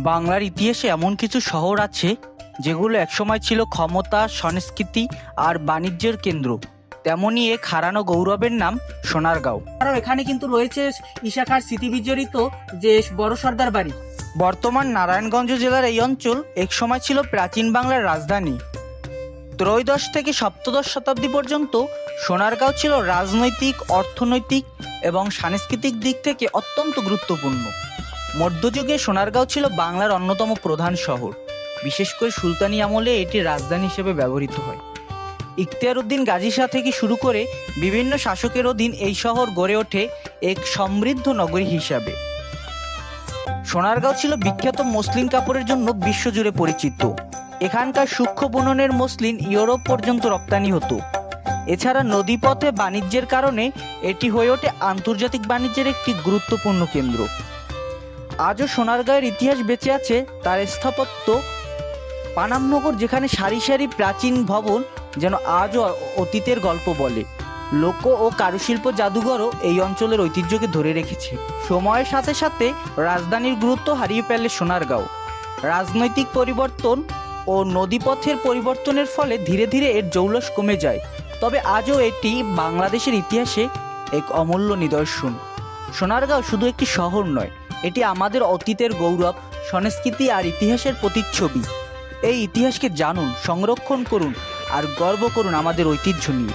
বাংলার ইতিহাসে এমন কিছু শহর আছে যেগুলো একসময় ছিল ক্ষমতা, সংস্কৃতি আর বাণিজ্যের কেন্দ্র। তেমনই এক হারানো গৌরবের নাম সোনারগাঁও। আরও এখানে কিন্তু রয়েছে ঈশা স্মৃতি বিজড়িত যে বড় সর্দার বাড়ি। বর্তমান নারায়ণগঞ্জ জেলার এই অঞ্চল একসময় ছিল প্রাচীন বাংলার রাজধানী। ত্রয়োদশ থেকে সপ্তদশ শতাব্দী পর্যন্ত সোনারগাঁও ছিল রাজনৈতিক, অর্থনৈতিক এবং সাংস্কৃতিক দিক থেকে অত্যন্ত গুরুত্বপূর্ণ। মধ্যযুগে সোনারগাঁও ছিল বাংলার অন্যতম প্রধান শহর। বিশেষ করে সুলতানি আমলে এটি রাজধানী হিসেবে ব্যবহৃত হয়। ইখতিয়ার উদ্দিন গাজী শাহ থেকে শুরু করে বিভিন্ন শাসকের অধীন এই শহর গড়ে ওঠে এক সমৃদ্ধ নগরী হিসাবে। সোনারগাঁও ছিল বিখ্যাত মসলিন কাপড়ের জন্য বিশ্বজুড়ে পরিচিত। এখানকার সূক্ষ্ম বুননের মসলিন ইউরোপ পর্যন্ত রপ্তানি হতো। এছাড়া নদীপথে বাণিজ্যের কারণে এটি হয়ে ওঠে আন্তর্জাতিক বাণিজ্যের একটি গুরুত্বপূর্ণ কেন্দ্র। আজও সোনারগাঁয়ের ইতিহাস বেঁচে আছে তার স্থাপত্য। পানামনগর, যেখানে সারি সারি প্রাচীন ভবন যেন আজও অতীতের গল্প বলে। লোক ও কারুশিল্প জাদুঘরও এই অঞ্চলের ঐতিহ্যকে ধরে রেখেছে। সময়ের সাথে সাথে রাজধানীর গুরুত্ব হারিয়ে ফেলে সোনারগাঁও। রাজনৈতিক পরিবর্তন ও নদীপথের পরিবর্তনের ফলে ধীরে ধীরে এর জৌলস কমে যায়। তবে আজও এটি বাংলাদেশের ইতিহাসে এক অমূল্য নিদর্শন। সোনারগাঁও শুধু একটি শহর নয়, এটি আমাদের অতীতের গৌরব, সংস্কৃতি আর ইতিহাসের প্রতিচ্ছবি। এই ইতিহাসকে জানুন, সংরক্ষণ করুন আর গর্ব করুন আমাদের ঐতিহ্য নিয়ে।